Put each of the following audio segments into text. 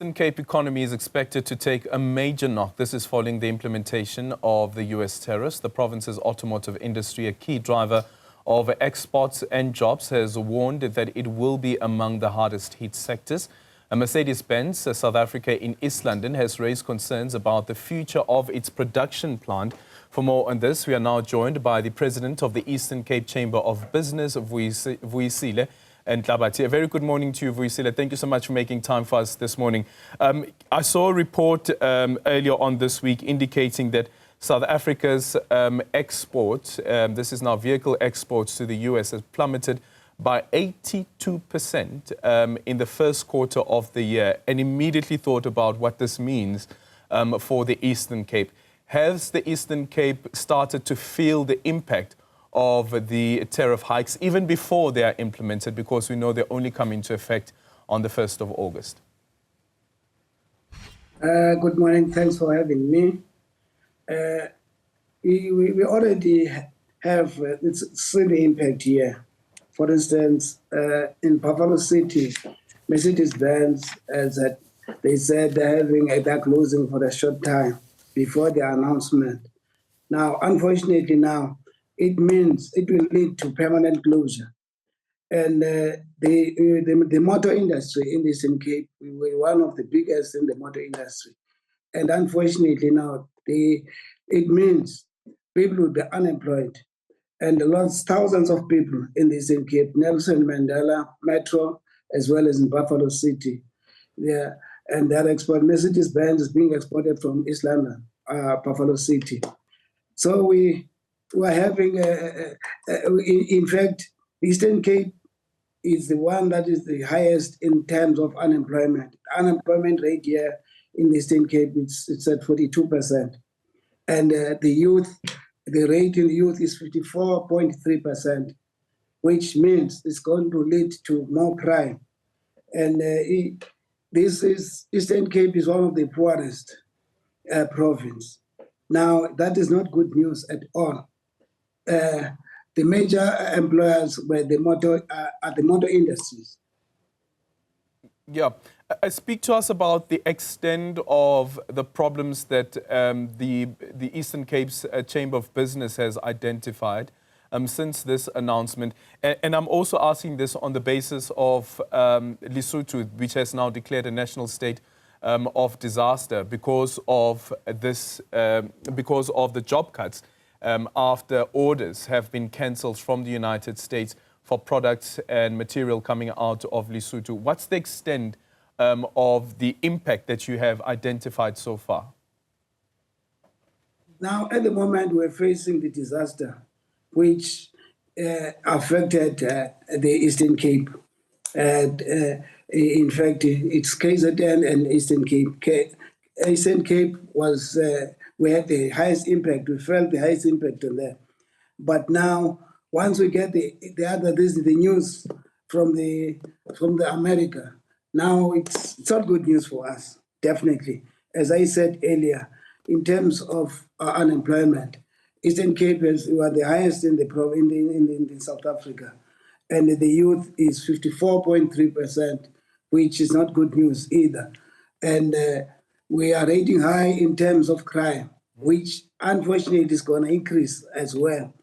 The Cape economy is expected to take a major knock. This is following the implementation of the U.S. tariffs. The province's automotive industry, a key driver of exports and jobs, has warned that it will be among the hardest hit sectors. Mercedes-Benz South Africa in East London has raised concerns about the future of its production plant. For more on this, we are now joined by the president of the Eastern Cape Chamber of Business, Vuyisile Nhlabathi. A very good morning to you, Vuyisile. Thank you so much for making time for us this morning. I saw a report earlier on this week indicating that South Africa's exports, this is now vehicle exports to the US, has plummeted by 82% in the first quarter of the year, and immediately thought about what this means for the Eastern Cape. Has the Eastern Cape started to feel the impact of the tariff hikes even before they are implemented, because we know they only come into effect on the 1st of August? Good morning. Thanks for having me. We already have seen the impact here. For instance, in Buffalo City, Mercedes-Benz, they said they're closing for a short time before the announcement. Now, unfortunately, it means it will lead to permanent closure. And the motor industry in the Eastern Cape, we were one of the biggest in the motor industry. And unfortunately now, it means people will be unemployed. And thousands of people in the Eastern Cape, Nelson Mandela, Metro, as well as in Buffalo City. Yeah, and Mercedes-Benz is being exported from East London, Buffalo City. So we are having, in fact, Eastern Cape is the one that is the highest in terms of unemployment. The unemployment rate here in the Eastern Cape, it's at 42%. And the rate in the youth is 54.3%, which means it's going to lead to more crime. And Eastern Cape is one of the poorest province. Now, that is not good news at all. The major employers were the motor industries. Yeah. Speak to us about the extent of the problems that the Eastern Cape's Chamber of Business has identified since this announcement. And I'm also asking this on the basis of Lesotho, which has now declared a national state of disaster because of the job cuts after orders have been cancelled from the United States for products and material coming out of Lesotho. What's the extent of the impact that you have identified so far? Now, at the moment, we're facing the disaster which affected the Eastern Cape. And in fact, it's KZN and Eastern Cape. Eastern Cape was, we had the highest impact. We felt the highest impact on that. But now, once we get the news from the America, now it's not good news for us, definitely. As I said earlier, in terms of unemployment, Eastern Cape were the highest in South Africa, and the youth is 54.3%, which is not good news either. And we are rating high in terms of crime, which unfortunately is going to increase as well.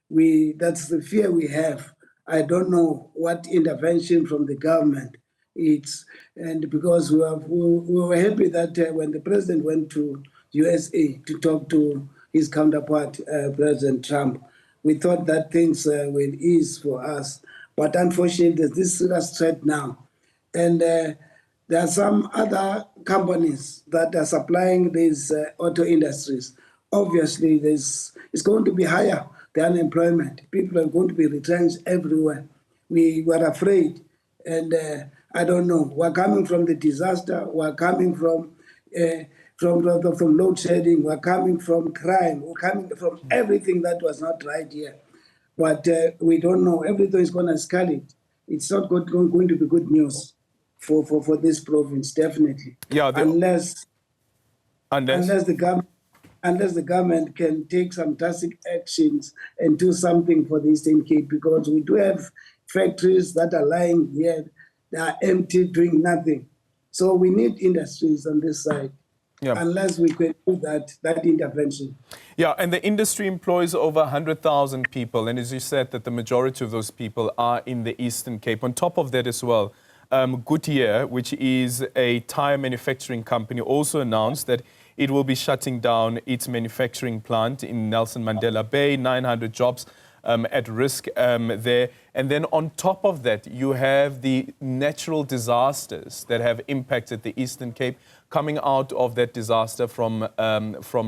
That's the fear we have. I don't know what intervention from the government because we were happy that when the president went to USA to talk to his counterpart, President Trump, we thought that things will ease for us. But unfortunately, there's this serious threat now. And there are some other companies that are supplying these auto industries. Obviously, it's going to be higher, the unemployment. People are going to be retrenched everywhere. We were afraid. And I don't know. We're coming from the disaster. We're coming from load shedding. We're coming from crime. We're coming from everything that was not right here. But we don't know. Everything is going to escalate. It's not going to be good news for this province, definitely. Yeah. Unless the government can take some drastic actions and do something for the Eastern Cape, because we do have factories that are lying here, they are empty, doing nothing. So we need industries on this side, unless we can do that intervention. Yeah, and the industry employs over 100,000 people. And as you said, that the majority of those people are in the Eastern Cape. On top of that as well, Goodyear, which is a tire manufacturing company, also announced that it will be shutting down its manufacturing plant in Nelson Mandela Bay, 900 jobs at risk there. And then on top of that, you have the natural disasters that have impacted the Eastern Cape, coming out of that disaster from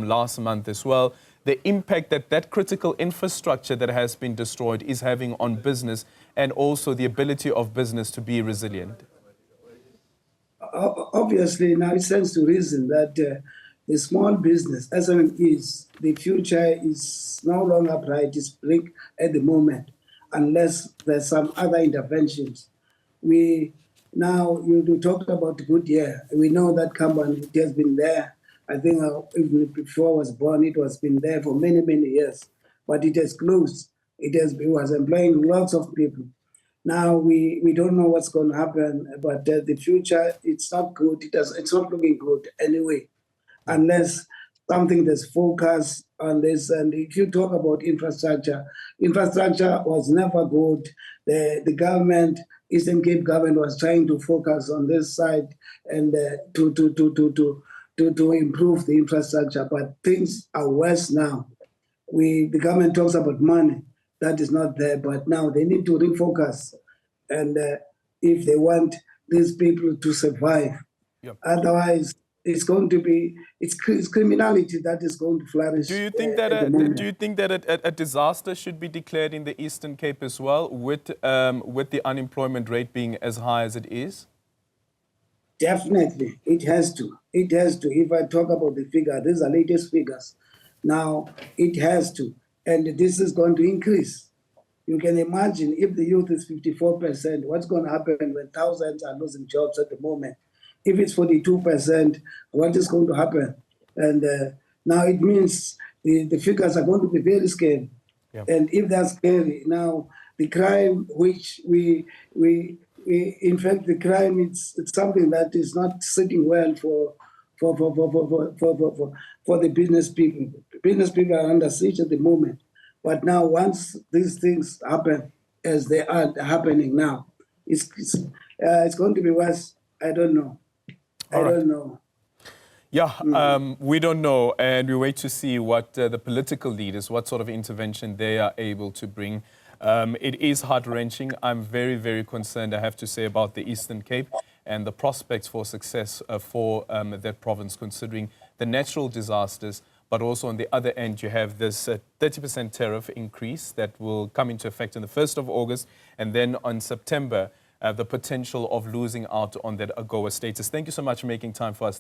last month as well. The impact that critical infrastructure that has been destroyed is having on business, and also the ability of business to be resilient. Obviously, now it stands to reason that the small business, SMEs, the future is no longer bright, it's bleak at the moment, unless there's some other interventions. Now, you talked about Goodyear. We know that company, it has been there. I think even before I was born, it was been there for many, many years. But it has closed. It was employing lots of people. Now, we don't know what's going to happen, but the future, it's not good. It's not looking good anyway, unless something that's focused on this. And if you talk about infrastructure was never good. The government, Eastern Cape government, was trying to focus on this side and to improve the infrastructure, but things are worse now. The government talks about money that is not there, but now they need to refocus, and if they want these people to survive. Otherwise, it's going to be it's criminality that is going to flourish. Do you think that a disaster should be declared in the Eastern Cape as well, with the unemployment rate being as high as it is? Definitely, it has to. It has to. If I talk about the figure, these are latest figures. Now, it has to, and this is going to increase. You can imagine if the youth is 54%, what's going to happen when thousands are losing jobs at the moment? If it's 42%, what is going to happen? And now it means the figures are going to be very scary. And if that's scary, now the crime, which in fact, the crime, it's something that is not sitting well for the business people. Business people are under siege at the moment. But now, once these things happen, as they are happening now, it's going to be worse. I don't know. I don't know. Yeah, we don't know, and we wait to see what the political leaders, what sort of intervention they are able to bring. It is heart-wrenching. I'm very, very concerned, I have to say, about the Eastern Cape and the prospects for success for that province, considering the natural disasters. But also on the other end, you have this 30% tariff increase that will come into effect on the 1st of August. And then on September, the potential of losing out on that AGOA status. Thank you so much for making time for us.